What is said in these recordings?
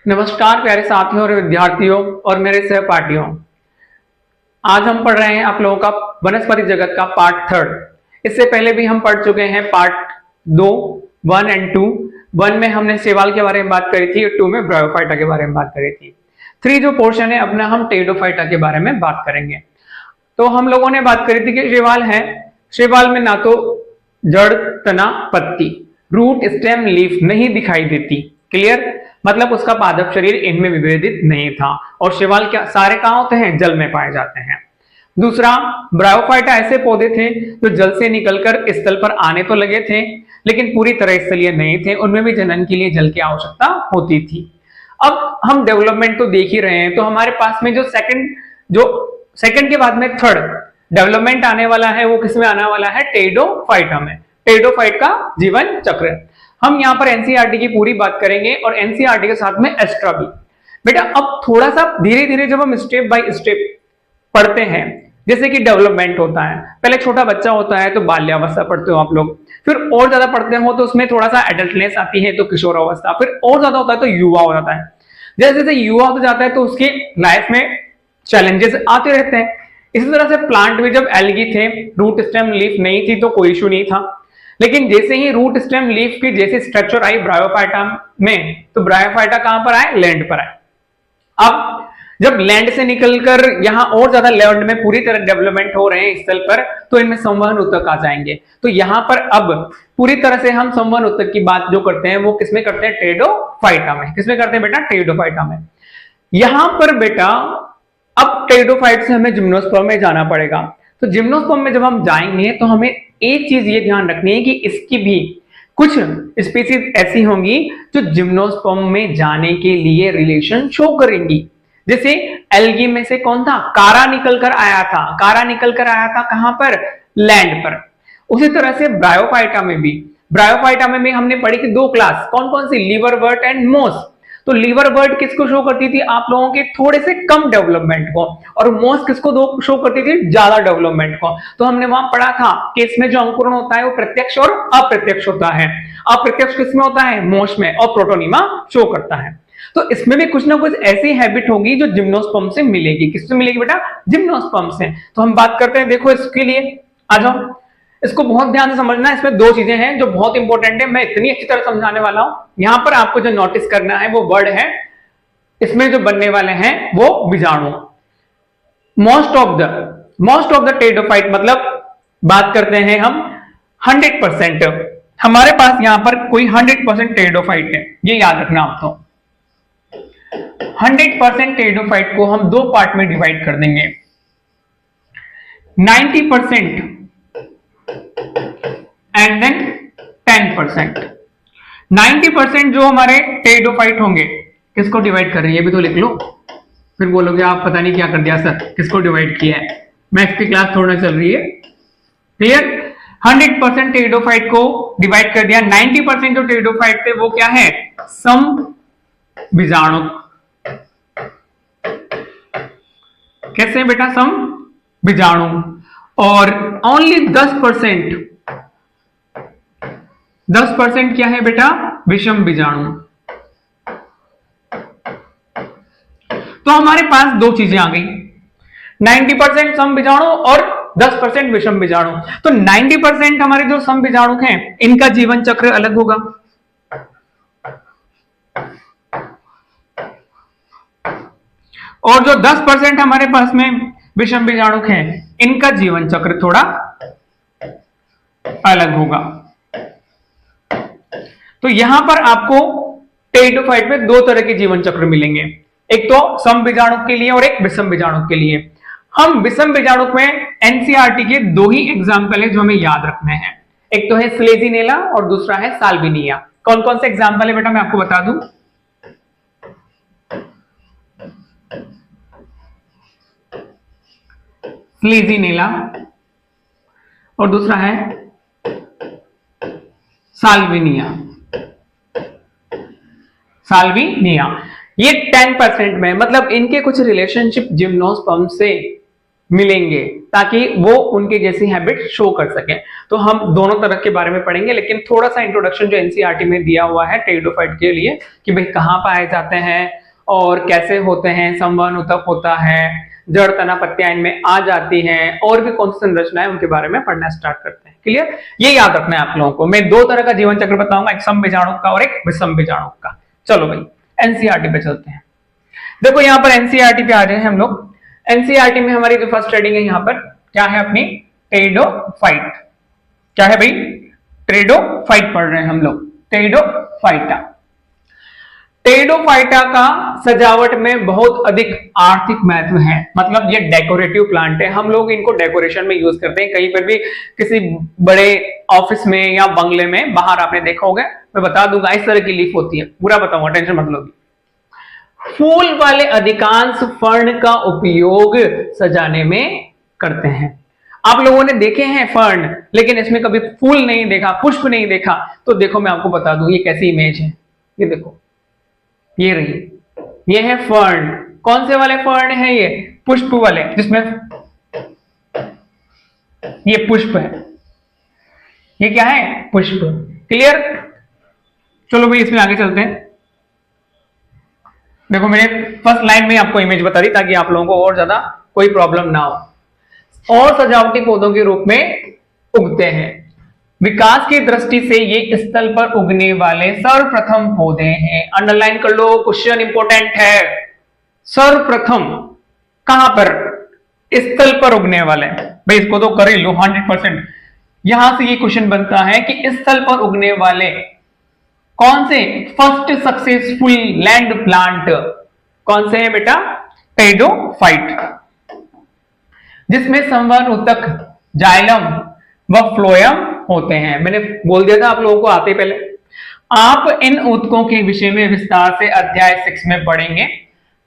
नमस्कार प्यारे साथियों और विद्यार्थियों और मेरे सहपाठियों। आज हम पढ़ रहे हैं आप लोगों का वनस्पति जगत का पार्ट थर्ड। इससे पहले भी हम पढ़ चुके हैं पार्ट 2, 1 एंड 2। 1 में हमने शैवाल के बारे में बात करी थी और 2 में ब्रायोफाइटा के बारे में बात करी थी। 3 जो पोर्शन है अपना हम टेरिडोफाइटा के बारे में बात करेंगे। तो हम लोगों ने बात करी थी कि शैवाल है, शैवाल में ना तो जड़, तना, पत्ती, रूट, स्टेम, लीफ नहीं दिखाई देती। क्लियर? मतलब उसका पादप शरीर इनमें विभेदित नहीं था। और शैवाल क्या सारे कहां होते हैं? जल में पाए जाते हैं। दूसरा, ब्रायोफाइटा ऐसे पौधे थे जो जल से निकलकर स्थल पर आने तो लगे थे लेकिन पूरी तरह स्थलीय नहीं थे, उनमें भी जनन के लिए जल की आवश्यकता होती थी। अब हम डेवलपमेंट तो देख ही रहे हैं, तो हमारे पास में जो सेकंड के बाद में थर्ड डेवलपमेंट आने वाला है वो किसमें आने वाला है? टेरिडोफाइटा में। टेरिडोफाइट का जीवन चक्र हम यहाँ पर एनसीईआरटी की पूरी बात करेंगे और एनसीईआरटी के साथ में एक्स्ट्रा भी। बेटा अब थोड़ा सा धीरे धीरे जब हम स्टेप बाय स्टेप पढ़ते हैं, जैसे कि डेवलपमेंट होता है, पहले छोटा बच्चा होता है तो बाल्यावस्था पढ़ते हो आप लोग, फिर और ज्यादा पढ़ते हो तो उसमें थोड़ा सा एडल्टनेस आती है तो किशोरावस्था, फिर और ज्यादा होता है तो युवा हो जाता है। जैसे जैसे युवा होता जाता है तो उसकी लाइफ में चैलेंजेस आते रहते हैं। इसी तरह से प्लांट में जब एल्गी थे, रूट स्टेम लीफ नहीं थी तो कोई इशू नहीं था, लेकिन जैसे ही रूट स्टेम लीफ की जैसे स्ट्रक्चर आई ब्रायोफाइटा में, तो ब्रायोफाइटा कहां पर आए? लैंड पर आए। अब जब लैंड से निकलकर यहां और ज्यादा लैंड में पूरी तरह डेवलपमेंट हो रहे हैं स्थल पर, तो इनमें संवहन उत्तक आ जाएंगे। तो यहां पर अब पूरी तरह से हम संवहन उत्तक की बात जो करते हैं वो किसमें करते हैं? टेरिडोफाइटा में। किसमें करते हैं बेटा? टेरिडोफाइटा में। यहां पर बेटा अब टेरिडोफाइट से हमें जिम्नोस्पर्म में जाना पड़ेगा। तो जिम्नोस्पर्म में जब हम जाएंगे तो हमें एक चीज ये ध्यान रखनी है कि इसकी भी कुछ स्पीसीज ऐसी होंगी जो जिम्नोस्पर्म में जाने के लिए रिलेशन शो करेंगी। जैसे एल्गी में से कौन था? कारा निकल कर आया था। कारा निकल कर आया था कहां पर? लैंड पर। उसी तरह से ब्रायोफाइटा में भी हमने पढ़ी थी 2 क्लास, कौन कौन सी? लिवरवर्ट एंड मोस। तो लिवरवर्ट किसको शो करती थी? आप लोगों के थोड़े से कम डेवलपमेंट को, और मोस किसको शो करती थी? ज्यादा डेवलपमेंट को। तो हमने वहां पढ़ा था कि इसमें जो अंकुरण होता है वो प्रत्यक्ष और अप्रत्यक्ष होता है। अप्रत्यक्ष किसमें होता है? मोस में, और प्रोटोनिमा शो करता है। तो इसमें भी कुछ ना कुछ ऐसी हैबिट होगी जो जिम्नोस्पर्म से मिलेगी। किससे मिलेगी बेटा? जिम्नोस्पर्म से। तो हम बात करते हैं, देखो इसके लिए आ जाओ, इसको बहुत ध्यान से समझना है। इसमें 2 चीजें हैं जो बहुत इंपॉर्टेंट है, मैं इतनी अच्छी तरह समझाने वाला हूं। यहां पर आपको जो नोटिस करना है वो वर्ड है, इसमें जो बनने वाले हैं वो बीजाणु। मोस्ट ऑफ द टेरिडोफाइट, मतलब बात करते हैं हम 100%, हमारे पास यहां पर कोई 100% टेरिडोफाइट है, ये याद रखना आपको। 100% टेरिडोफाइट को हम 2 पार्ट में डिवाइड कर देंगे। 90% एंड देन 10%। 90% जो हमारे टेरिडोफाइट होंगे, किसको डिवाइड कर रही है? भी तो लिख लो, फिर बोलोगे आप पता नहीं क्या कर दिया सर, किसको डिवाइड किया है। मैथ्स की क्लास थोड़ा चल रही है। क्लियर? 100% टेरिडोफाइट को डिवाइड कर दिया। 90% जो टेरिडोफाइट थे वो क्या है? समबीजाणुक। कैसे बेटा? समबीजाणु। और ओनली 10% क्या है बेटा? विषम बीजाणु। तो हमारे पास 2 चीजें आ गई, 90% सम बीजाणु और 10% विषम बीजाणु। तो 90% हमारे जो सम बीजाणु हैं इनका जीवन चक्र अलग होगा, और जो 10% हमारे पास में विषम बीजाणु हैं इनका जीवन चक्र थोड़ा अलग होगा। तो यहां पर आपको टेरिडोफाइट में 2 तरह के जीवन चक्र मिलेंगे, एक तो सम बीजाणु के लिए और एक विषम बीजाणु के लिए। हम विषम बीजाणु में एनसीईआरटी के 2 ही एग्जाम्पल है जो हमें याद रखने हैं, एक तो है स्लेजिनेला और दूसरा है साल्विनिया। कौन कौन से एग्जाम्पल है बेटा? मैं आपको बता दूं। स्लेजिनेला और दूसरा है साल्विनिया। ये 10% में, मतलब इनके कुछ रिलेशनशिप जिम्नोस्पर्म से मिलेंगे ताकि वो उनके जैसी हैबिट शो कर सके। तो हम दोनों तरह के बारे में पढ़ेंगे, लेकिन थोड़ा सा इंट्रोडक्शन जो एनसीईआरटी में दिया हुआ है टेरिडोफाइट के लिए कि भाई कहाँ पाए जाते हैं और कैसे होते हैं, संवहन ऊतक होता है, जड़ तना पत्तियां इनमें आ जाती हैं, और भी कौन सी संरचना है उनके बारे में पढ़ना स्टार्ट करते हैं। क्लियर? ये याद रखना है आप लोगों को। मैं दो तरह का जीवन चक्र बताऊंगा, एक समबीजाणुक का और एक विषमबीजाणुक का। चलो भाई एनसीईआरटी पे चलते हैं। देखो यहाँ पर एनसीईआरटी पे आ रहे हैं हम लोग। एनसीईआरटी में हमारी जो फर्स्ट हेडिंग है यहाँ पर क्या है अपनी, टेरिडोफाइट। क्या है भाई? टेरिडोफाइट पढ़ रहे हैं हम लोग, टेरिडोफाइटा। टेरिडोफाइटा का सजावट में बहुत अधिक आर्थिक महत्व है, मतलब ये डेकोरेटिव प्लांट है। हम लोग इनको डेकोरेशन में यूज करते हैं, कहीं पर भी किसी बड़े ऑफिस में या बंगले में बाहर आपने देखा होगा, मैं बता दूंगा इस तरह की लीफ होती है, पूरा बताऊंगा, टेंशन मत लो। फूल वाले अधिकांश फर्न का उपयोग सजाने में करते हैं। आप लोगों ने देखे हैं फर्न, लेकिन इसमें कभी फूल नहीं देखा, पुष्प नहीं देखा। तो देखो मैं आपको बता दूं ये कैसी इमेज है। ये देखो, ये रही, ये है फर्न। कौन से वाले फर्न है? ये पुष्प वाले, जिसमें ये पुष्प है। ये क्या है? पुष्प। क्लियर? चलो भाई इसमें आगे चलते हैं। देखो मैंने फर्स्ट लाइन में आपको इमेज बता दी ताकि आप लोगों को और ज्यादा कोई प्रॉब्लम ना हो। और सजावटी पौधों के रूप में उगते हैं। विकास की दृष्टि से ये स्थल पर उगने वाले सर्वप्रथम पौधे हैं। अंडरलाइन कर लो, क्वेश्चन इंपॉर्टेंट है। सर्वप्रथम कहां पर? स्थल पर उगने वाले। भाई इसको तो कर ही लो 100%। यहां से ये क्वेश्चन बनता है कि स्थल पर उगने वाले कौन से फर्स्ट सक्सेसफुल लैंड प्लांट कौन से हैं बेटा? टेरिडोफाइट, जिसमें संवहन ऊतक, जाइलम व फ्लोएम होते हैं। मैंने बोल दिया था आप लोगों को आते पहले। आप इन ऊतकों के विषय में विस्तार से अध्याय 6 में पढ़ेंगे।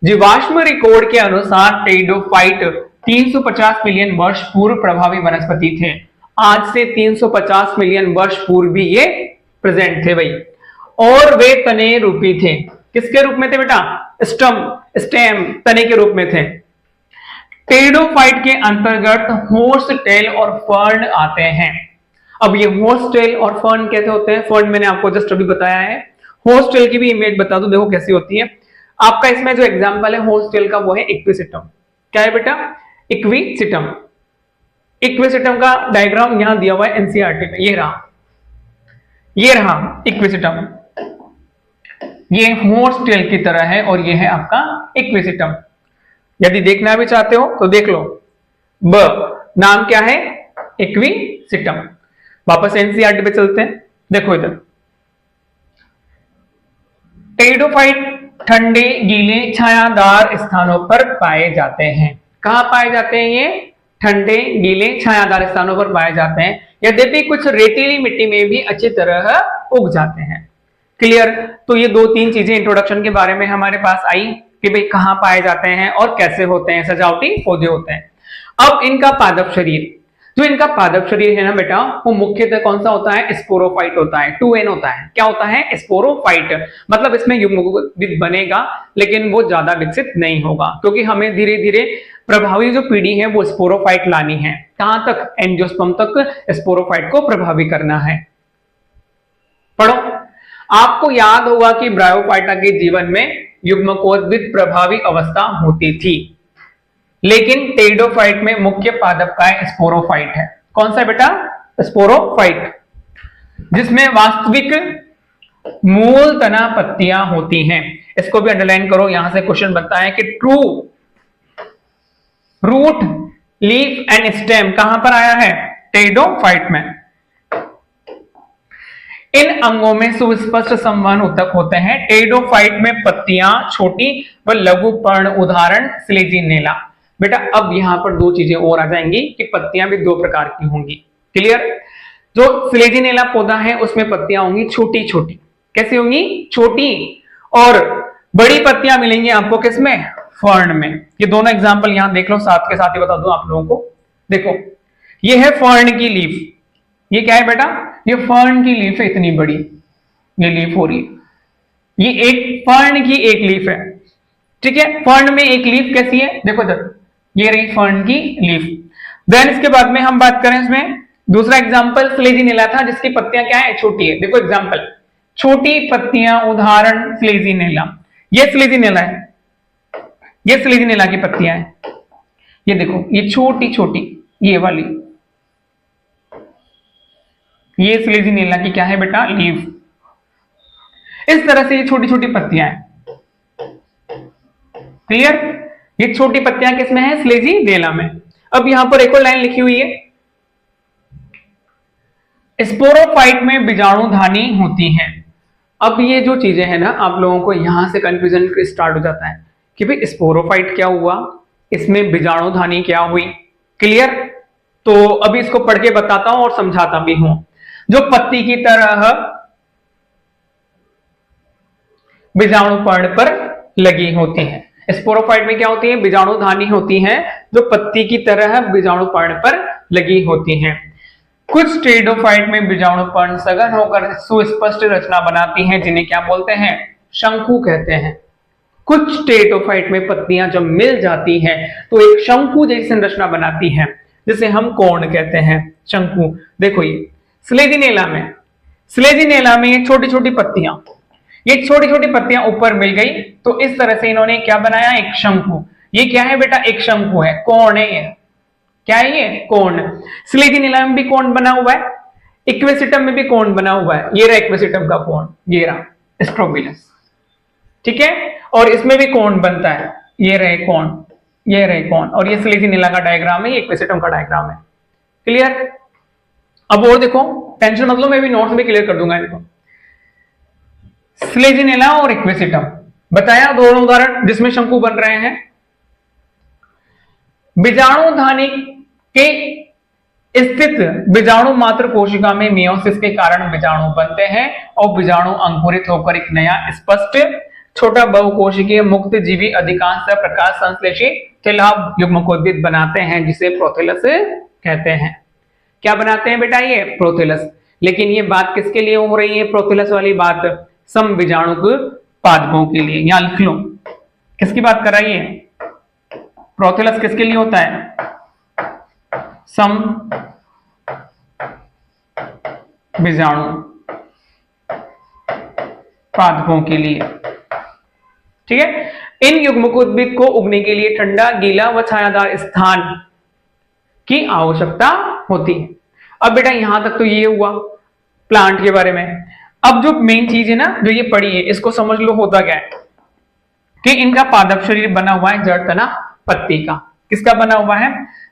जीवाश्म रिकॉर्ड के अनुसार टेरिडोफाइट 350 मिलियन वर्ष पूर्व प्रभावी वनस्पति थे। आज से 350 मिलियन वर्ष पूर्व भी ये प्रेजेंट थे भाई। और वे तने रूपी थे। किसके रूप में थे बेटा? स्टेम, तने के रूप में थे। टेरिडोफाइट के अंतर्गत होर्स टेल और फर्न आते हैं। अब ये होर्स टेल और फर्न कैसे होते हैं? फर्न मैंने आपको जस्ट अभी बताया है। होर्स टेल की भी इमेज बता दो, देखो कैसी होती है। आपका इसमें जो एग्जांपल है होर्स टेल का वो है इक्विसिटम। क्या है बेटा? इक्विसिटम। इक्विसिटम का डायग्राम यहां दिया हुआ है एनसीईआरटी में। ये रहा इक्विसिटम। ये होर्स टेल की तरह है और ये है आपका इक्विसिटम। यदि देखना भी चाहते हो तो देख लो। नाम क्या है? इक्विसिटम। वापस एनसीईआरटी पे चलते हैं। देखो इधर, टेरिडोफाइट ठंडे, गीले, छायादार स्थानों पर पाए जाते हैं। कहां पाए जाते हैं ये? ठंडे, गीले, छायादार स्थानों पर पाए जाते हैं। यद्यपि कुछ रेतीली मिट्टी में भी अच्छी तरह उग जाते हैं। क्लियर? तो ये 2-3 चीजें इंट्रोडक्शन के बारे में हमारे पास आई कि भाई कहां पाए जाते हैं और कैसे होते हैं, सजावटी पौधे होते हैं। अब इनका पादप शरीर, जो इनका पादप शरीर है ना बेटा, वो मुख्यतः कौन सा होता है? स्पोरोफाइट होता है। 2N होता है। क्या होता है? स्पोरोफाइट। मतलब इसमें युग्मविद बनेगा, लेकिन वो ज्यादा विकसित नहीं होगा, क्योंकि हमें धीरे धीरे प्रभावी जो पीढ़ी है वो स्पोरोफाइट लानी है। कहां तक? एंजियोस्पर्म तक स्पोरोफाइट को प्रभावी करना है। पढ़ो। आपको याद होगा कि ब्रायोफाइटा के जीवन में युग्मकोद्भिद प्रभावी अवस्था होती थी, लेकिन टेरिडोफाइट में मुख्य पादप का स्पोरोफाइट है। कौन सा बेटा? स्पोरोफाइट, जिसमें वास्तविक मूल तना पत्तियां होती हैं। इसको भी अंडरलाइन करो, यहां से क्वेश्चन बनता है कि true root, leaf and stem कहां पर आया है? टेरिडोफाइट में। इन अंगों में सुस्पष्ट संवहन ऊतक होते हैं। टेरिडोफाइट में पत्तियां छोटी व लघु पर्ण, उदाहरण स्लेजिनेला। बेटा अब यहां पर 2 चीजें और आ जाएंगी कि पत्तियां भी 2 प्रकार की होंगी। क्लियर? जो स्लेजिनेला पौधा है उसमें पत्तियां होंगी छोटी छोटी। कैसी होंगी? छोटी। और बड़ी पत्तियां मिलेंगी आपको किसमें? फर्न में। ये दोनों एग्जांपल यहां देख लो, साथ के साथ ही बता दूं आप लोगों को। देखो ये है फर्न की लीफ। ये क्या है बेटा? ये फर्न की लीफ है, इतनी बड़ी ये लीफ हो रही है। ये एक फर्न की एक लीफ है। ठीक है? फर्न में एक लीफ कैसी है? देखो इधर, ये रही फर्न की लीफ। देन इसके बाद में हम बात करें इसमें दूसरा एग्जांपल स्लेजिनेला था, जिसकी पत्तियां क्या है, छोटी है। देखो एग्जांपल, छोटी पत्तियां, उदाहरण स्लेजिनेला। ये स्लेजिनेला है, ये स्लेजिनेला की पत्तियां हैं। ये देखो, ये छोटी छोटी, ये वाली, ये स्लेजिनेला की क्या है बेटा, लीफ। इस तरह से ये छोटी छोटी पत्तियां हैं। क्लियर? ये छोटी पत्तियां किसमें है, स्लेजिनेला में। अब यहां पर एक और लाइन लिखी हुई है, स्पोरोफाइट में बीजाणुधानी होती हैं। अब ये जो चीजें हैं ना, आप लोगों को यहां से कंफ्यूजन स्टार्ट हो जाता है कि भाई स्पोरोफाइट क्या हुआ, इसमें बीजाणुधानी क्या हुई। क्लियर? तो अभी इसको पढ़ के बताता हूं और समझाता भी हूं। जो पत्ती की तरह बीजाणुपर्ण पर लगी होती है। स्पोरोफाइट में क्या होती है, बीजाणुधानी होती हैं, जो पत्ती की तरह बीजाणुपर्ण पर लगी होती हैं। कुछ स्टेरोफाइट में बीजाणुपर्ण सघन होकर सुस्पष्ट रचना बनाती हैं, जिन्हें क्या बोलते हैं, शंकु कहते हैं। कुछ स्टेरोफाइट में पत्तियां जब मिल जाती हैं तो एक शंकु जैसी संरचना बनाती हैं, जिसे हम कोण कहते हैं, शंकु। देखो ये स्लेजिनेला में ये छोटी छोटी पत्तियां, ये छोटी छोटी पत्तियां ऊपर मिल गई, तो इस तरह से इन्होंने क्या बनाया, एक शंकु। ये क्या है बेटा, एक शंकु है, कोण है। ये क्या है, ये कोण। स्लेजिनेला में भी कोण बना हुआ है, इक्वेसिटम में भी कोण बना हुआ है। ये रहा इक्वेसिटम का कोण, ये रहा स्ट्रोबिलस, ठीक है। और इसमें भी कोण बनता है, ये रहे कोण, ये रहे कोण। और ये स्लेजिनेला का डायग्राम है, ये इक्वेसिटम का डायग्राम है। क्लियर? अब और देखो, टेंशन मतलब मैं भी नोट्स में क्लियर कर दूंगा इनको। स्लेजिनेला और इक्वेसिटम बताया, दोनों उदाहरण जिसमें शंकु बन रहे हैं। बीजाणुधानी के स्थित बीजाणु मात्र कोशिका में मियोसिस के कारण बीजाणु बनते हैं और बीजाणु अंकुरित होकर एक नया स्पष्ट छोटा बहुकोशिकीय मुक्त जीवी अधिकांश प्रकाश संश्लेषी थिलाभ युग्मकोद्भिद बनाते हैं, जिसे प्रोथेलस कहते हैं। क्या बनाते हैं बेटा, ये प्रोथेलस। लेकिन ये बात किसके लिए हो रही है, प्रोथेलस वाली बात, सम बीजाणुक पादपों के लिए। यहां लिख लो, किसकी बात कर रही है, प्रोथेलस किसके लिए होता है, सम बीजाणु पादपों के लिए, ठीक है। इन युग्मकोद्भिद को उगने के लिए ठंडा, गीला व छायादार स्थान की आवश्यकता होती है। अब बेटा यहां तक तो ये हुआ प्लांट के बारे में। अब जो मेन चीज है ना, जो ये पड़ी है, इसको समझ लो होता क्या है कि इनका पादप शरीर बना हुआ है जड़, तना, पत्ती का। किसका बना हुआ है,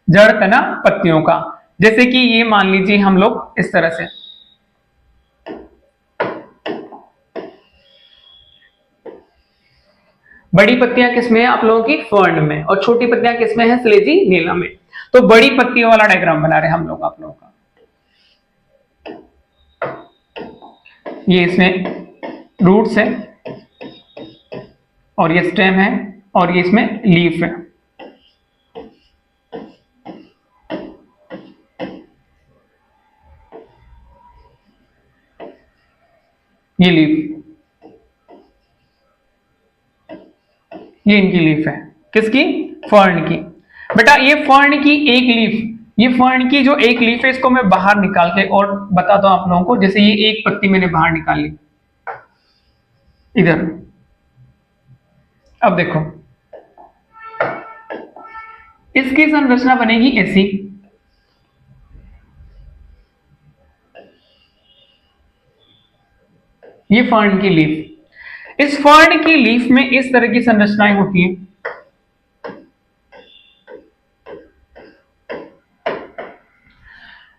जड़, तना, पत्तियों का। जैसे कि ये मान लीजिए हम लोग इस तरह से, बड़ी पत्तियां किसमें है आप लोगों की, फर्न में, और छोटी पत्तियां किसमें है, स्लेजिनेला में। तो बड़ी पत्तियों वाला डायग्राम बना रहे हम लोग आप लोगों का। ये इसमें रूट्स है और ये स्टेम है और ये इसमें लीफ है। ये लीफ, ये इनकी लीफ है, किसकी, फर्न की। बेटा ये फर्न की एक लीफ, ये फर्न की जो एक लीफ है, इसको मैं बाहर निकाल के और बताता हूं आप लोगों को। जैसे ये एक पत्ती मैंने बाहर निकाल ली इधर, अब देखो इसकी संरचना बनेगी ऐसी, ये फर्न की लीफ। इस फर्न की लीफ में इस तरह की संरचनाएं होती हैं।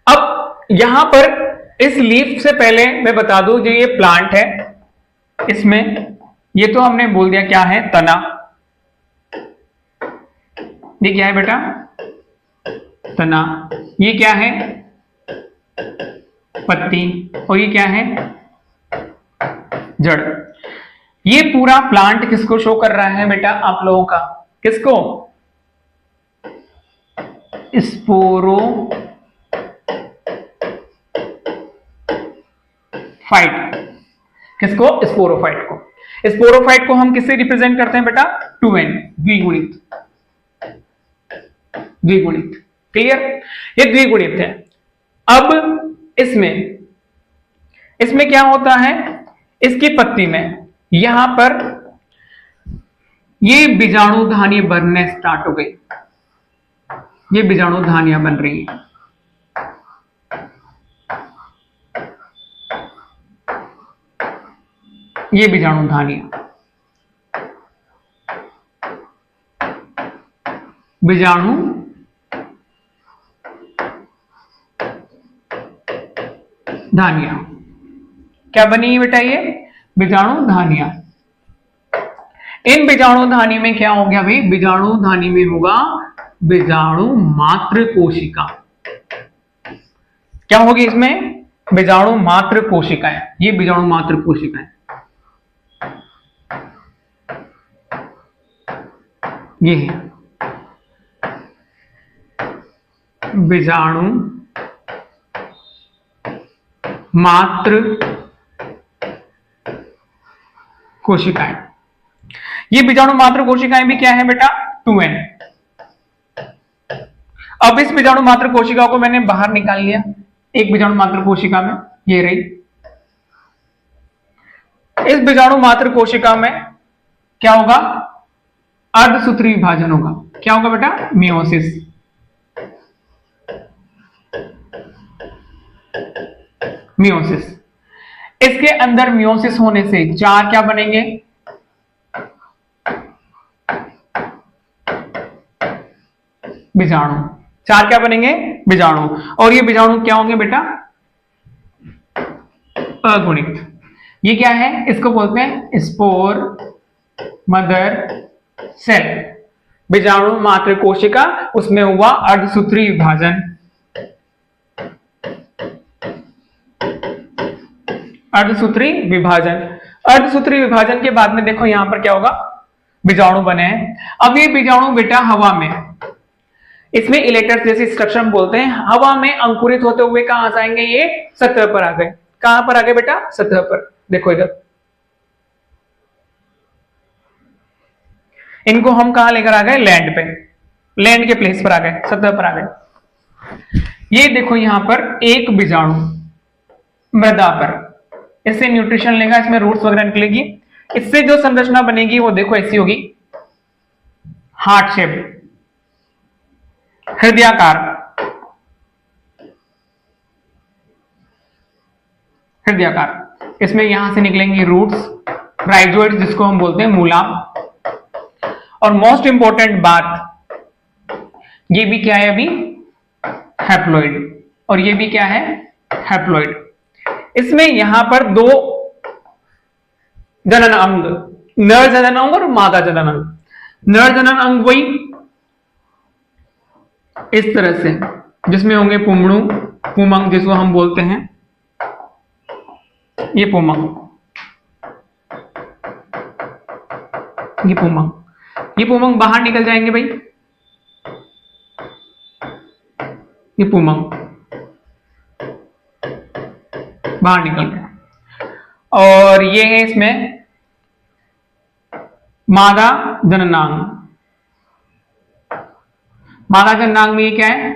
अब यहां पर इस लीफ से पहले मैं बता दूं, जो ये प्लांट है, इसमें ये तो हमने बोल दिया क्या है, तना। ये क्या है बेटा, तना। ये क्या है, पत्ती। और ये क्या है, जड़। ये पूरा प्लांट किसको शो कर रहा है बेटा आप लोगों का, किसको, स्पोरोफाइट। किसको, स्पोरोफाइट को। स्पोरोफाइट को हम किससे रिप्रेजेंट करते हैं बेटा, 2n, द्विगुणित। द्विगुणित। क्लियर, ये द्विगुणित है। अब इसमें क्या होता है, इसकी पत्ती में यहां पर ये बीजाणु धानी बनने स्टार्ट हो गई, ये बीजाणु धानियां बन रही है। ये बीजाणु धानियां, बीजाणु धानियां क्या बनी है बेटा, ये बीजाणु धानियां। इन बीजाणु धानी में क्या हो गया भाई, बीजाणु धानी में होगा बीजाणु मात्र कोशिका। क्या होगी इसमें, बीजाणु मात्र कोशिकाएं। ये बीजाणु मात्र कोशिकाएं, ये है बीजाणु मात्र कोशिकाएं। ये बीजाणु मात्र कोशिकाएं भी क्या है बेटा, 2n। अब इस बीजाणु मात्र कोशिका को मैंने बाहर निकाल लिया, एक बीजाणु मात्र कोशिका में ये रही। इस बीजाणु मात्र कोशिका में क्या होगा, अर्धसूत्री विभाजन होगा। क्या होगा बेटा, मियोसिस। मियोसिस, इसके अंदर मियोसिस होने से 4 क्या बनेंगे, बीजाणु। 4 क्या बनेंगे, बीजाणु। और ये बीजाणु क्या होंगे बेटा, अगुणित। ये क्या है, इसको बोलते हैं स्पोर मदर सेल। बीजाणु मात्र कोशिका, उसमें हुआ अर्धसूत्री विभाजन। अर्धसूत्री विभाजन, अर्धसूत्री विभाजन के बाद में देखो यहां पर क्या होगा, बीजाणु बने हैं। अब ये बीजाणु बेटा हवा में, इसमें इलेक्ट्रस जैसी स्ट्रक्चर हम बोलते हैं, हवा में अंकुरित होते हुए कहां जाएंगे, ये सतह पर आ गए। कहां पर आ गए बेटा, सतह पर। देखो इधर, इनको हम कहां लेकर आ गए, लैंड पे, लैंड के प्लेस पर आ गए, सतह पर आ गए। ये देखो यहां पर एक बीजाणु मृदा पर, इससे न्यूट्रिशन लेगा, इसमें रूट्स वगैरह निकलेगी। इससे जो संरचना बनेगी वो देखो ऐसी होगी, हार्ट शेप, हृदयाकार। हृदयाकार, इसमें यहां से निकलेंगी रूट्स, राइजोइड जिसको हम बोलते हैं मूला। और मोस्ट इंपॉर्टेंट बात, ये भी क्या है अभी, हैप्लॉइड। और ये भी क्या है, हैप्लॉइड। इसमें यहां पर 2 जनन अंग, नर जनन अंग और मादा जनन अंग। नर जनन अंग वही इस तरह से, जिसमें होंगे पुमणु, पुमंग जिसको हम बोलते हैं, ये पुमंग, ये पुमंग। ये पुमंग बाहर निकल जाएंगे भाई, ये पुमंग बाहर निकल गया। और ये है इसमें मादा जननांग। मादा जननांग में ये क्या है,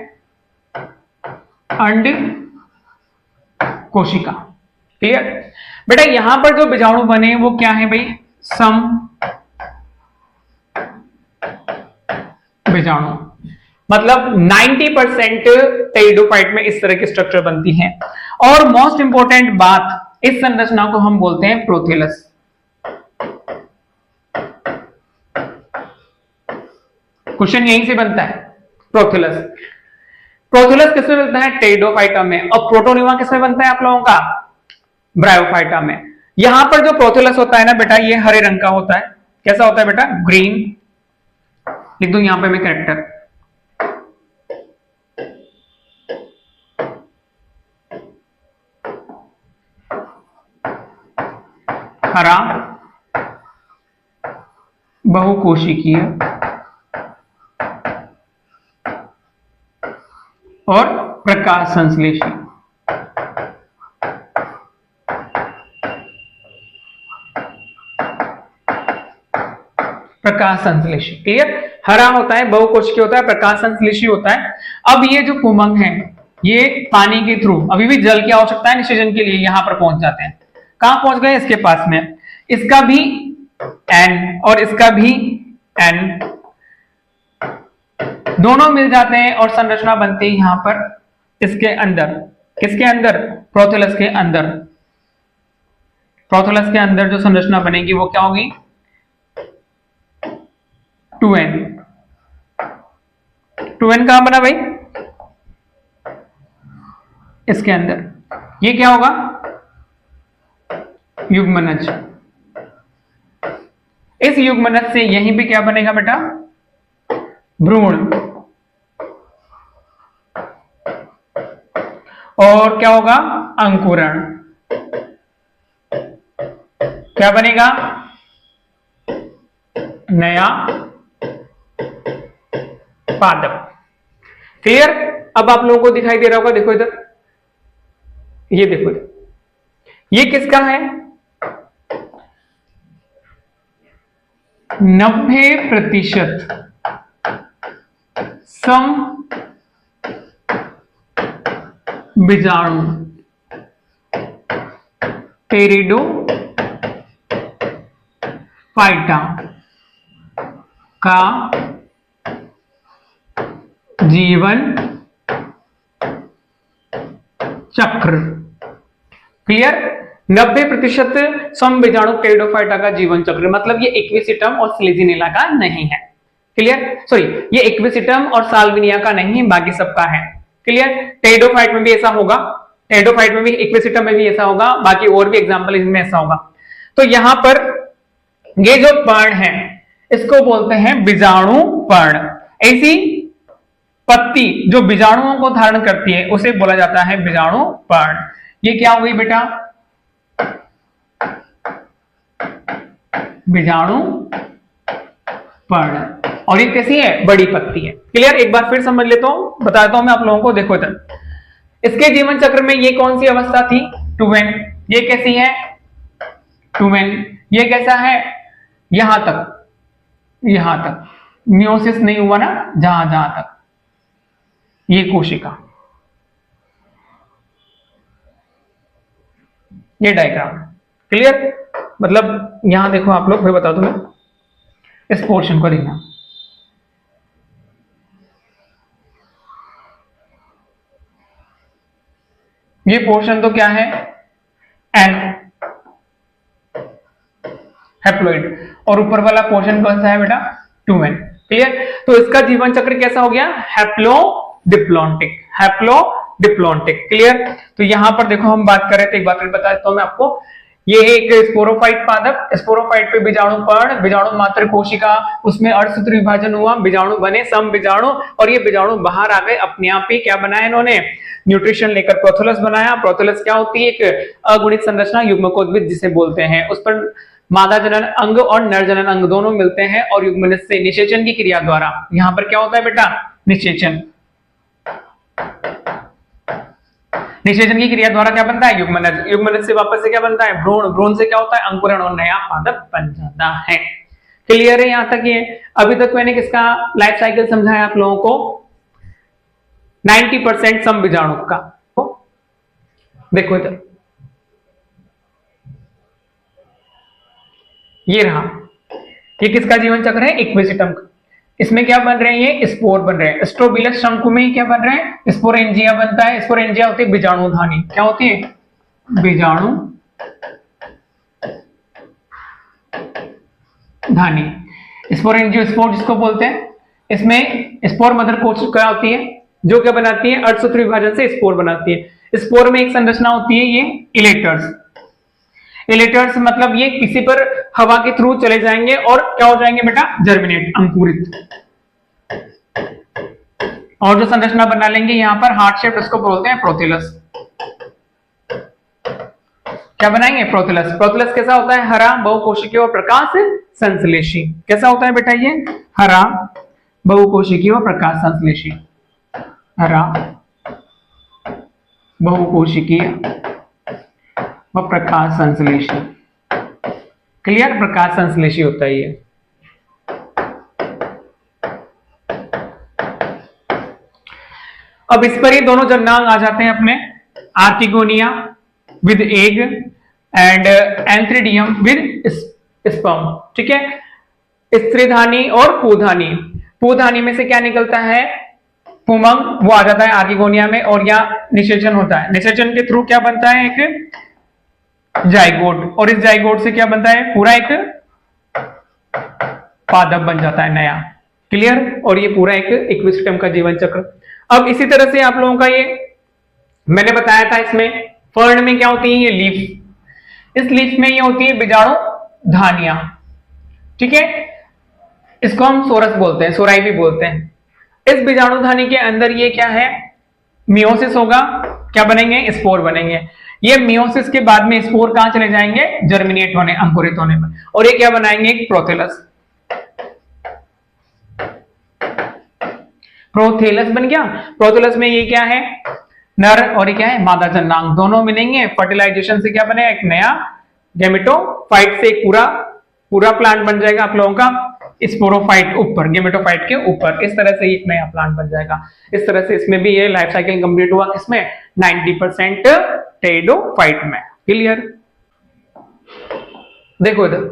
अंड कोशिका। क्लियर बेटा, यहां पर जो बीजाणु बने वो क्या है भाई, सम बीजाणु। मतलब 90% टेरिडोफाइट में इस तरह की स्ट्रक्चर बनती है। और मोस्ट इंपॉर्टेंट बात, इस संरचना को हम बोलते हैं प्रोथेलस। क्वेश्चन यहीं से बनता है, प्रोथेलस। प्रोथेलस किसमें मिलता है, टेरिडोफाइटा में। और प्रोटोनिमा किसमें बनता है आप लोगों का, ब्रायोफाइटा में। यहां पर जो प्रोथेलस होता है ना बेटा, ये हरे रंग का होता है। कैसा होता है बेटा, ग्रीन। लिख दूं यहां पे मैं कैरेक्टर, हरा, बहुकोशिकीय और प्रकाश संश्लेषी। प्रकाश संश्लेषी। क्लियर, हरा होता है, बहुकोशिकीय होता है, प्रकाश संश्लेषी होता है। अब ये जो पुमंग है ये पानी के थ्रू, अभी भी जल की आवश्यकता है निषेचन के लिए, यहां पर पहुंच जाते हैं। कहां पहुंच गए? इसके पास में। इसका भी N और इसका भी N दोनों मिल जाते हैं और संरचना बनती है यहां पर इसके अंदर। किसके अंदर? प्रोथेलस के अंदर। प्रोथेलस के अंदर जो संरचना बनेगी वो क्या होगी? 2N। 2N कहां बना भाई? इसके अंदर। ये क्या होगा? युग्मनज। इस युग्मनज से यहीं पे क्या बनेगा बेटा? भ्रूण। और क्या होगा? अंकुरण। क्या बनेगा? नया पादप। क्लियर? अब आप लोगों को दिखाई दे रहा होगा, देखो इधर, ये देखो इधर, ये किसका है? 90% सम बीजाणु टेरिडोफाइटा का जीवन चक्र। क्लियर? 90% समबीजाणु टेरिडोफाइटा का जीवन चक्र, मतलब ये इक्विसिटम और स्लेजिनेला का नहीं है। क्लियर? सॉरी, ये इक्विसिटम और साल्विनिया का नहीं है, बाकी सबका है। क्लियर? टेरिडोफाइट में भी ऐसा होगा, टेरिडोफाइट में भी, इक्विसिटम में भी ऐसा होगा, बाकी और भी एग्जांपल इसमें ऐसा होगा। तो यहां पर ये जो पर्ण है इसको बोलते हैं बीजाणु पर्ण। ऐसी पत्ती जो बीजाणुओं को धारण करती है उसे बोला जाता है बीजाणु पर्ण। ये क्या हो गई बेटा? बीजाणु पर्ण। और ये कैसी है? बड़ी पत्ती है। क्लियर? एक बार फिर समझ लेता हूं, बताता हूं मैं आप लोगों को। देखो इधर, इसके जीवन चक्र में ये कौन सी अवस्था थी? 2N। ये कैसी है? 2N। ये कैसा है? यहां तक, यहां तक मियोसिस नहीं हुआ ना, जहां जहां तक, ये कोशिका। ये डायग्राम। क्लियर? मतलब यहां देखो आप लोग, फिर बता दो मैं, इस पोर्शन को देखना। ये पोर्शन तो क्या है? N, haploid. और ऊपर वाला पोर्शन कौन सा है बेटा? 2N। क्लियर? तो इसका जीवन चक्र कैसा हो गया? हैप्लोडिप्लॉन्टिक। हैप्लोडिप्लॉन्टिक। क्लियर? तो यहां पर देखो हम बात कर रहे थे, एक बार फिर बता देता हूं मैं आपको। ये है एक स्पोरोफाइट पादप, स्पोरोफाइट पे बीजाणु पर्ण, बीजाणु मात्र कोशिका, उसमें अर्धसूत्र विभाजन हुआ, बीजाणु बने सम बीजाणु, और ये बीजाणु बाहर आ गए अपने आप ही। क्या बनाया इन्होंने? न्यूट्रिशन लेकर प्रोथेलस बनाया। प्रोथेलस क्या होती है? एक अगुणित संरचना, युग्मकोद्भिद जिसे बोलते हैं। उस पर मादा जनन अंग और नर जनन अंग दोनों मिलते हैं और युग्मनज से निषेचन की क्रिया द्वारा, यहां पर क्या होता है बेटा? निषेचन। निषेचन की क्रिया द्वारा क्या बनता है? युग्मनज। युग्मनज से वापस से क्या बनता है? भ्रूण। भ्रूण से क्या होता है? अंकुरण और नया पादप बन जाता है। क्लियर है यहां तक? ये अभी तक मैंने किसका लाइफ साइकिल समझाया आप लोगों को? 90% सम बीजाणु का। तो देखो इधर, ये रहा, ये किसका जीवन चक्र है? इक्विसिटम का। इसमें क्या बन रहे हैं? ये स्पोर बन रहे हैं। स्ट्रोबिलस शंकु में ही क्या बन रहे हैं? स्पोरेंजिया बनता है। स्पोरेंजिया होती है बीजाणुधानी। क्या होती है? बीजाणुधानी। स्पोरेंजियो स्पोर जिसको बोलते हैं। इसमें स्पोर मदर कोशिका होती है जो क्या बनाती है? अर्धसूत्र विभाजन से स्पोर बनाती है। स्पोर में एक संरचना होती है, ये इलेटर्स। इलेटर्स मतलब ये किसी पर हवा के थ्रू चले जाएंगे और क्या हो जाएंगे बेटा? जर्मिनेट, अंकुरित। और जो संरचना बना लेंगे यहां पर हार्ट शेप, इसको बोलते हैं प्रोथेलस। क्या बनाएंगे? प्रोथेलस। प्रोथेलस कैसा होता है? हरा, बहुकोशिकीय और प्रकाश संश्लेषी। कैसा होता है बेटा? ये हरा, बहुकोशिकीय और प्रकाश संश्लेषी। हरा, बहुकोशिकीय व प्रकाश संश्लेषी। क्लियर? प्रकाश संश्लेषी होता है ये। अब इस पर ही दोनों जननांग आ जाते हैं अपने, archegonia with egg and antheridium with sperm. ठीक है, स्त्रीधानी और पूधानी, पूधानी में से क्या निकलता है, पुमंग, वो आ जाता है आर्किगोनिया में, और यहाँ निषेचन होता है, निषेचन के थ्रू क्या बनता है, एक जाइगोट, और इस जाइगोट से क्या बनता है, पूरा एक पादप बन जाता है नया। क्लियर, और ये पूरा एक इक्विस्टम का जीवन चक्र। अब इसी तरह से आप लोगों का ये मैंने बताया था, इसमें फर्न में क्या होती है, ये लीफ, इस लीफ में ये होती है बीजाणु धानियां। ठीक है, इसको हम सोरस बोलते हैं, सोराई भी बोलते हैं। इस बीजाणुधानी के अंदर ये क्या है, मियोसिस होगा, क्या बनेंगे, स्पोर बनेंगे। ये मियोसिस के बाद में स्पोर कहां चले जाएंगे, जर्मिनेट होने, अंकुरित होने में, और ये क्या बनाएंगे, एक प्रोथेलस, प्रोथेलस बन गया। प्रोथेलस में ये क्या है, नर, और ये क्या है, मादा जननांग, दोनों मिलेंगे, फर्टिलाइजेशन से क्या बनेगा, एक नया गेमेटोफाइट से एक पूरा प्लांट बन जाएगा आप लोगों का, स्पोरोफाइट ऊपर, गेमेटोफाइट के ऊपर, इस तरह से एक नया प्लांट बन जाएगा। इस तरह से इसमें भी ये लाइफ साइकिल कंप्लीट हुआ, किसमें, 90% टेरिडोफाइट में। क्लियर, देखो इधर,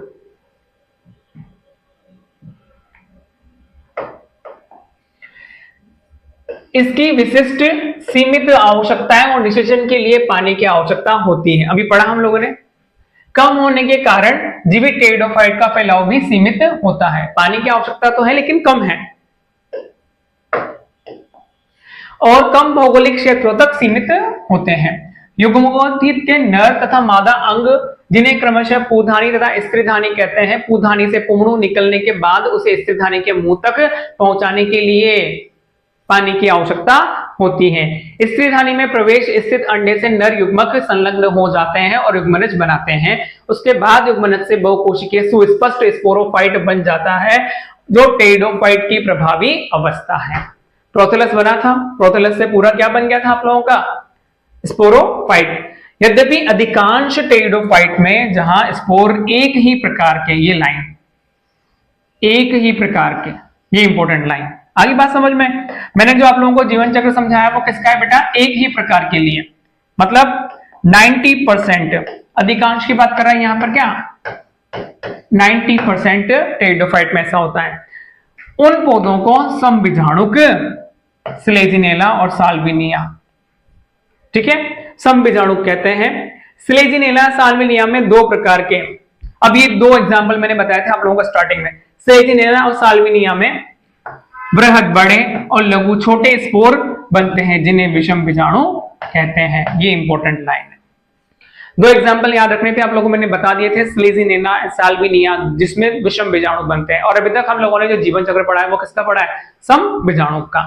इसकी विशिष्ट सीमित आवश्यकताएं और निषेचन के लिए पानी की आवश्यकता होती है। अभी पढ़ा हम लोगों ने, कम होने के कारण जीवित टेरिडोफाइट का फैलाव भी सीमित होता है। पानी की आवश्यकता तो है लेकिन कम है, और कम भौगोलिक क्षेत्रों तक सीमित होते हैं। युग्मोद्भिद के नर तथा मादा अंग, जिन्हें क्रमशः पूधानी तथा स्त्रीधानी कहते हैं, पूधानी से पुंगड़ू निकलने के बाद उसे स्त्रीधानी के मुंह तक पहुंचाने के लिए पानी की आवश्यकता होती है। स्त्रीधानी में प्रवेश स्थित अंडे से नर युग्मक संलग्न हो जाते हैं और युग्मनज बनाते हैं। उसके बाद युग्मनज से बहुकोशिकीय सुस्पष्ट स्पोरोफाइट बन जाता है, जो टेरिडोफाइट की प्रभावी अवस्था है। प्रोथेलस बना था, प्रोथेलस से पूरा क्या बन गया था आप लोगों का, स्पोरोफाइट। यद्यपि अधिकांश टेरिडोफाइट में जहां स्पोर एक ही प्रकार के, ये लाइन एक ही प्रकार के, ये इंपॉर्टेंट लाइन, आगे बात समझ में। मैंने जो आप लोगों को जीवन चक्र समझाया वो किसका है बेटा, एक ही प्रकार के लिए, मतलब 90%, अधिकांश की बात कर रहा है यहां पर, क्या 90% टेरिडोफाइट में ऐसा होता है। उन पौधों को समबीजाणुक, स्लेजिनेला और साल्विनिया, ठीक है, समबीजाणुक कहते हैं। स्लेजिनेला, साल्विनिया में दो प्रकार के, अब ये दो एग्जाम्पल मैंने बताया था आप लोगों को स्टार्टिंग में। स्लेजिनेला और साल्विनिया में बृहद बड़े और लघु छोटे स्पोर बनते हैं, जिन्हें विषम बीजाणु कहते हैं। ये इंपॉर्टेंट लाइन है। दो एग्जांपल याद रखने थे आप लोगों को, मैंने बता दिए थे, स्लेजिनेला, साल्विनिया, जिसमें विषम बीजाणु बनते हैं। और अभी तक हम लोगों ने जो जीवन चक्र पढ़ा है वो किसका पढ़ा है, सम बीजाणु का।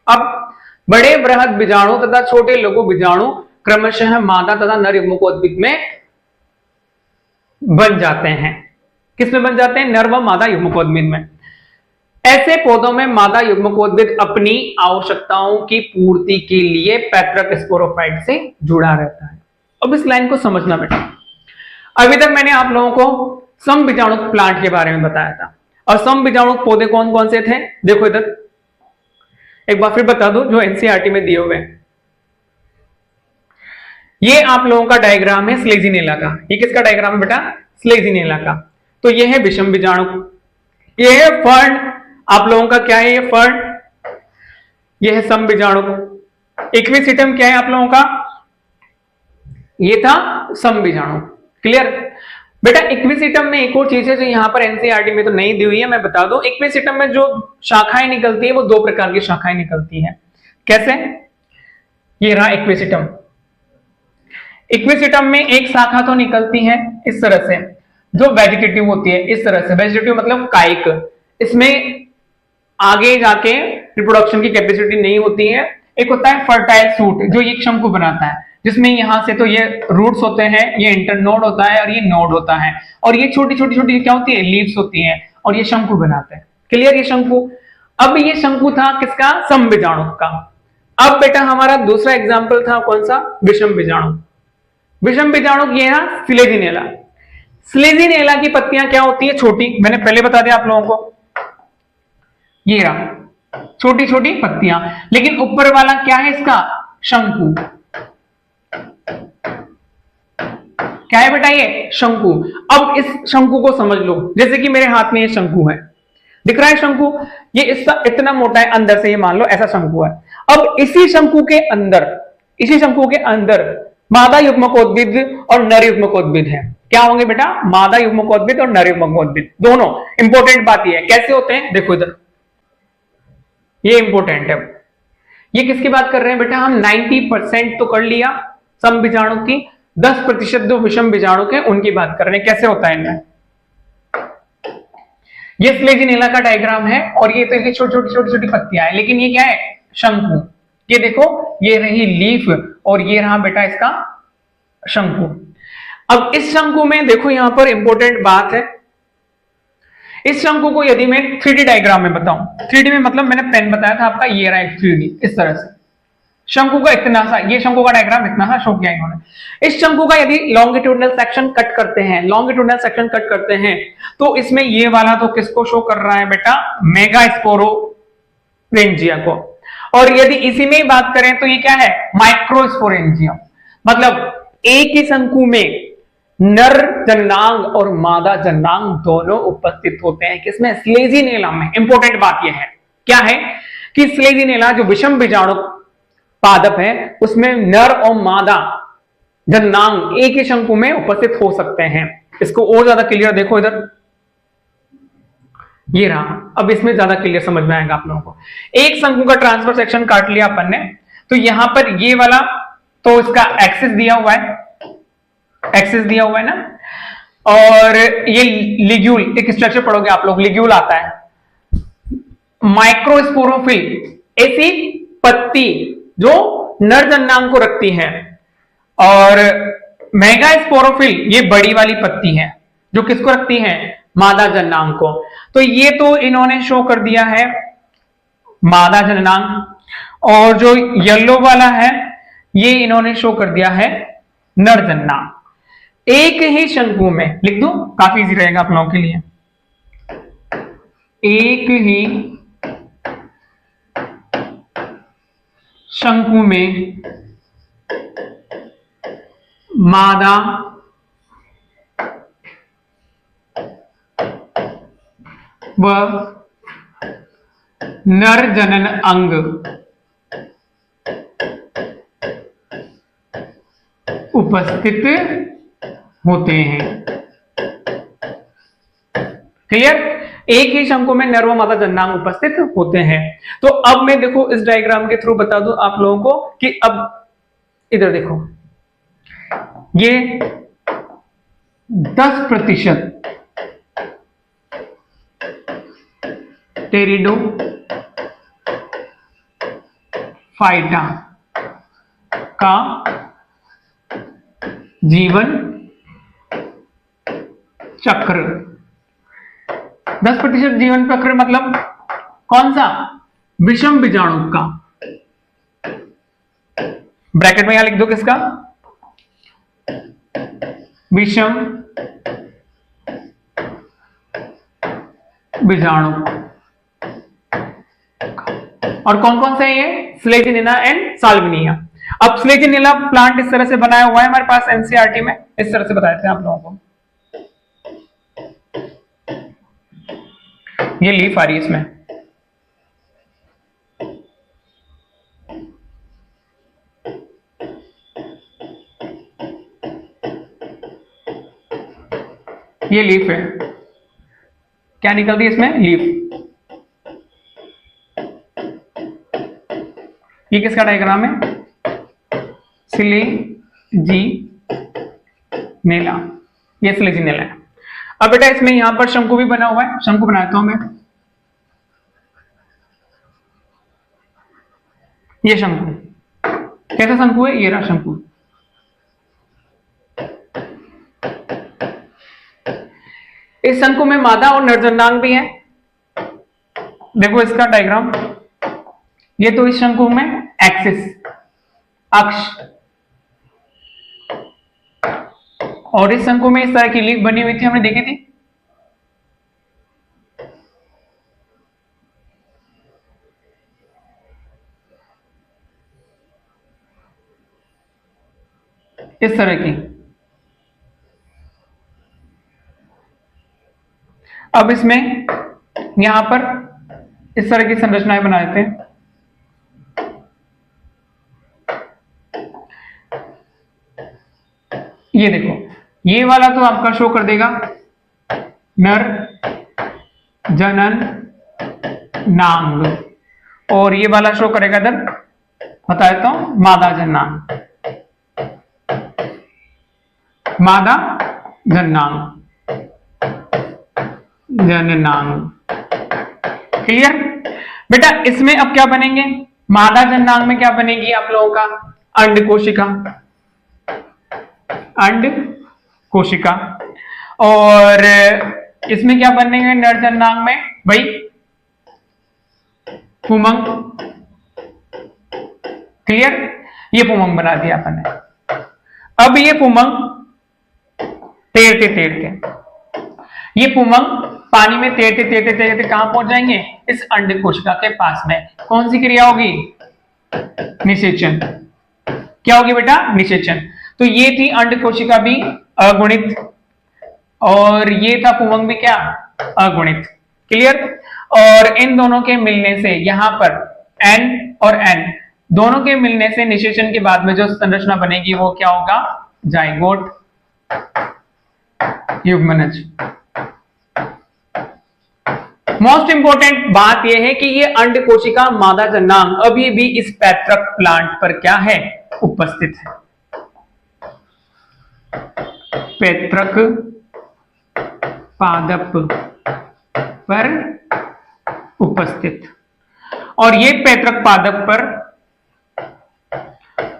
अब बड़े बृहद बीजाणु तथा छोटे लघु बीजाणु क्रमशः मादा तथा नर युग्मकोद्भिद में बन जाते हैं। किसमें बन जाते हैं, नर व मादा युग्मकोद्भिद में। ऐसे पौधों में मादा युग्मकोद्भिद अपनी आवश्यकताओं की पूर्ति के लिए पैतृक स्पोरोफाइट से जुड़ा रहता है। अब इस लाइन को समझना बेटा, अभी तक मैंने आप लोगों को समबीजाणुक प्लांट के बारे में बताया था, और समबीजाणुक पौधे कौन कौन से थे, देखो इधर एक बार फिर बता दो, जो एनसीईआरटी में दिए हुए हैं। ये आप लोगों का डायग्राम है स्लेजिनेला का। ये किसका डायग्राम है बेटा, स्लेजिनेला का। तो ये है विषम बीजाणुक, ये है फर्न, आप लोगों का क्या है, ये फर्न, ये है समबीजाणुक। इक्विसिटम क्या है आप लोगों का, ये था समबीजाणु। क्लियर बेटा। इक्विसिटम में एक और चीज है जो यहां पर एनसीईआरटी में तो नहीं दी हुई है, मैं बता दूं। इक्विसिटम में जो शाखाएं निकलती है वो दो प्रकार की शाखाएं निकलती हैं। कैसे, ये रहा इक्विसिटम। इक्विसिटम में एक शाखा तो निकलती है इस तरह से, जो वेजिटेटिव होती है, इस तरह से। वेजिटेटिव मतलब कायिक, इसमें आगे जाके रिप्रोडक्शन की कैपेसिटी नहीं होती है। एक होता है फर्टाइल सूट, जो ये शंकु बनाता है, जिसमें यहां से तो ये रूट्स होते हैं, ये इंटरनोड होता है और ये नोड होता है, और ये छोटी छोटी छोटी क्या होती है, लीव्स होती हैं, और ये शंकु बनाते हैं। क्लियर, ये शंकु। अब ये शंकु था किसका, समबीजाणुक का। अब बेटा हमारा दूसरा एग्जाम्पल था कौन सा, विषम बीजाणु। विषम बीजाणुक ये है स्लेजिनेला। स्लेजिनेला की पत्तियां क्या होती है, छोटी, मैंने पहले बता दिया आप लोगों को। ये रहा, छोटी छोटी पत्तियां, लेकिन ऊपर वाला क्या है इसका, शंकु। क्या है बेटा ये, शंकु। अब इस शंकु को समझ लो, जैसे कि मेरे हाथ में ये शंकु है, दिख रहा है शंकु, ये इसका इतना मोटा है अंदर से, ये मान लो ऐसा शंकु है। अब इसी शंकु के अंदर मादा युग्मकोद्भिद और नर युग्मकोद्भिद है। क्या होंगे बेटा, मादा युग्मकोद्भिद और नर युग्मकोद्भिद दोनों। इंपॉर्टेंट बात ये है, कैसे होते हैं देखो इधर, ये इंपॉर्टेंट है। ये किसकी बात कर रहे हैं बेटा, हम 90% तो कर लिया सम बीजाणु की, 10% जो विषम बीजाणु के उनकी बात कर रहे हैं। कैसे होता है इनमें, ये फ्लेजिनेला का डायग्राम है, और ये तो इसकी छोटी छोटी पत्तियां हैं, लेकिन ये क्या है, शंकु। ये देखो, ये रही लीफ और ये रहा बेटा इसका शंकु। अब इस शंकु में देखो, यहां पर इंपॉर्टेंट बात है, इस शंकु को यदि मैं 3D डायग्राम में बताऊं, 3D में मतलब मैंने पेन बताया था आपका, ये रहा 3D इस तरह से, शंकु का इतना सा, ये शंकु का डायग्राम इतना सा शो किया इन्होंने। इस शंकु का यदि लॉन्गिट्यूडनल सेक्शन कट करते हैं, तो इसमें ये वाला तो किसको शो कर रहा है बेटा, मेगास्पोरेंजिया को। और यदि इसी में ही बात करें तो ये क्या है, माइक्रोस्पोरेंजिया। मतलब एक ही शंकु में नर जननांग और मादा जननांग दोनों उपस्थित होते हैं, किसमें, स्लेजिनेला में। इंपॉर्टेंट बात यह है, क्या है कि स्लेजिनेला जो विषम बीजाणु पादप है, उसमें नर और मादा जननांग एक ही शंकु में उपस्थित हो सकते हैं। इसको और ज्यादा क्लियर देखो इधर, ये रहा, अब इसमें ज्यादा क्लियर समझ में आएगा आप लोगों को। एक शंकु का ट्रांसफर सेक्शन काट लिया अपन ने, तो यहां पर ये वाला तो इसका एक्सिस दिया हुआ है ना, और ये लिग्यूल, एक स्ट्रक्चर पढ़ोगे आप लोग, लिग्यूल आता है। माइक्रोस्पोरोफिल, ऐसी पत्ती जो नर जननांग को रखती है, और मेगास्पोरोफिल ये बड़ी वाली पत्ती है जो किसको रखती है, मादा जननांग को। तो ये तो इन्होंने शो कर दिया है मादा जननांग, और जो येलो वाला है ये इन्होंने शो कर दिया है नर जननांग। एक ही शंकु में लिख दो, काफी इजी रहेगा आप लोगों के लिए। एक ही शंकु में मादा व नर जनन अंग उपस्थित होते हैं। क्लियर, एक ही शंकु में नर व मादा जननांग उपस्थित होते हैं। तो अब मैं देखो इस डायग्राम के थ्रू बता दूं आप लोगों को कि अब इधर देखो, ये 10% टेरिडो फाइटा का जीवन चक्र। 10% जीवन चक्र मतलब कौन सा, विषम बीजाणु का। ब्रैकेट में यहां लिख दो किसका, विषम बीजाणु। और कौन कौन से है ये, फ्लेजिनेला एंड साल्विनिया। अब फ्लेजिनेला प्लांट इस तरह से बनाया हुआ है हमारे पास एनसीईआरटी में, इस तरह से बताए थे आप लोगों को। ये लीफ आ रही है इसमें, ये लीफ है, क्या निकल रही है इसमें, लीफ। ये किसका डायग्राम है, स्लेजिनेला, ये स्लेजिनेला है। अब बेटा इसमें यहां पर शंकु भी बना हुआ है, शंकु बनाता हूं मैं। ये शंकु कैसा शंकु है, ये रहा शंकु। इस शंकु में मादा और नर जननांग भी है। देखो इसका डायग्राम, ये तो इस शंकु में एक्सिस, अक्ष, और इस शंकु में इस तरह की लीफ बनी हुई थी, हमने देखी थी। इस तरह की। अब इसमें यहां पर इस तरह की संरचनाएं बना देते हैं। ये देखो, ये वाला तो आपका शो कर देगा नर जनन नांग, और ये वाला शो करेगा इधर, बता देता हूं, मादा जन्नांग, मादा जन्नांग, जननांग। क्लियर बेटा? इसमें अब क्या बनेंगे, मादा जन्नांग में क्या बनेगी आप लोगों का, अंड कोशिका, अंड कोशिका। और इसमें क्या बनेंगे नर जन्नांग में भाई, पुमंग। क्लियर? ये पुमंग बना दिया अपन ने। अब ये पुमंग तैरते तैरते, ये पुमंग पानी में तैरते तैरते तैरते कहां पहुंच जाएंगे, इस अंड कोशिका के पास में। कौन सी क्रिया होगी, निषेचन। क्या होगी बेटा, निषेचन। तो ये थी अंड कोशिका भी अगुणित, और ये था पुमंग भी क्या, अगुणित। क्लियर? और इन दोनों के मिलने से यहां पर N और N दोनों के मिलने से निषेचन के बाद में जो संरचना बनेगी वो क्या होगा, जाइगोट, युग्मनज। मोस्ट इंपोर्टेंट बात यह है कि ये अंड कोशिका मादा जन्नांग अभी भी इस पैतृक प्लांट पर क्या है, उपस्थित है, पैतृक पादप पर उपस्थित। और ये पैतृक पादप पर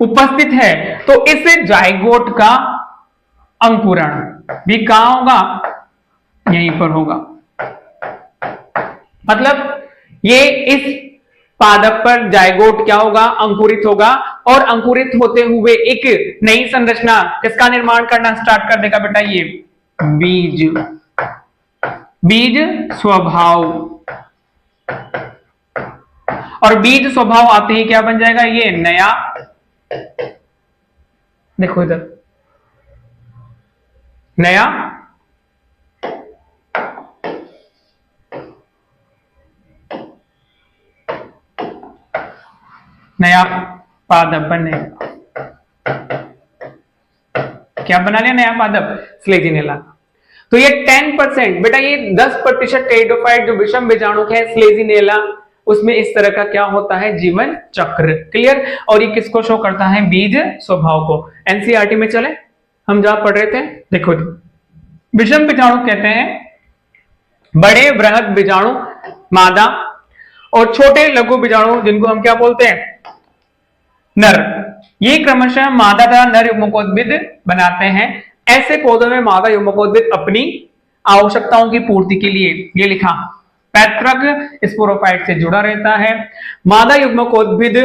उपस्थित है, तो इस जाइगोट का अंकुरण भी कहां होगा, यहीं पर होगा। मतलब ये इस पादप पर जाइगोट क्या होगा, अंकुरित होगा, और अंकुरित होते हुए एक नई संरचना किसका निर्माण करना स्टार्ट कर देगा बेटा, ये बीज, बीज स्वभाव। और बीज स्वभाव आते ही क्या बन जाएगा, ये नया, देखो इधर, नया नया पादप बनेगा। क्या बना लिया, नया पादप, स्लेजिनेला। तो ये 10% बेटा, ये 10% टेरिडोफाइट जो विषम बीजाणु है स्लेजिनेला, उसमें इस तरह का क्या होता है, जीवन चक्र। क्लियर? और ये किसको शो करता है, बीज स्वभाव को। एनसीईआरटी में चले हम जहां पढ़ रहे थे, देखो विषम बीजाणु कहते हैं बड़े बृहद बीजाणु मादा, और छोटे लघु बीजाणु जिनको हम क्या बोलते हैं, नर। ये क्रमशः मादा तथा नर युग्मकोद्भिद बनाते हैं। ऐसे पौधों में मादा युग्मकोद्भिद अपनी आवश्यकताओं की पूर्ति के लिए, ये लिखा, पैतृक स्पोरोफाइट से जुड़ा रहता है। मादा युग्मकोद्भिद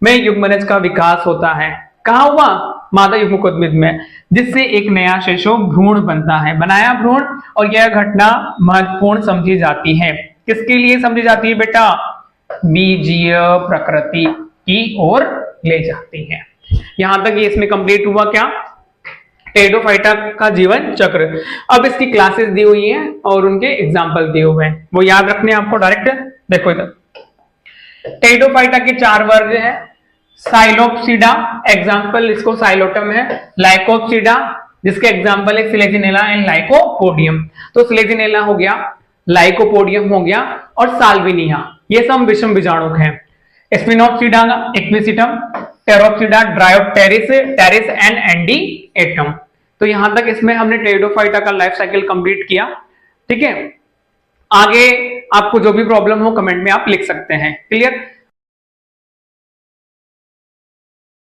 में युग्मनज का विकास होता है। कहां हुआ, मादा युग्मकोद्भिद में, जिससे एक नया शिशु भ्रूण बनता है, बनाया भ्रूण। और यह घटना महत्वपूर्ण समझी जाती है, किसके लिए समझी जाती है बेटा, बीजीय प्रकृति की ओर ले जाती है। यहां तक ये इसमें कंप्लीट हुआ क्या, टेरिडोफाइटा का जीवन चक्र। अब इसकी क्लासेस दी हुई हैं और उनके एग्जाम्पल दिए हुए हैं, वो याद रखने आपको डायरेक्ट। देखो इधर टेरिडोफाइटा के 4 वर्ग हैं, साइलोप्सिडा, एग्जाम्पल इसको साइलोटम है, लाइकोप्सिडा जिसके एग्जाम्पल है स्लेजिनेला एंड लाइकोपोडियम। तो स्लेजिनेला हो गया, लाइकोपोडियम हो गया, और साल्विनिया, ये सब विषम बीजाणु हैं। Sphenopsida Equisetum, Pteropsida Dryopteris, Pteris and Adiantum. तो यहां तक इसमें हमने टेरिडोफाइटा का लाइफ साइकिल कंप्लीट किया। ठीक है, आगे आपको जो भी प्रॉब्लम हो कमेंट में आप लिख सकते हैं। क्लियर?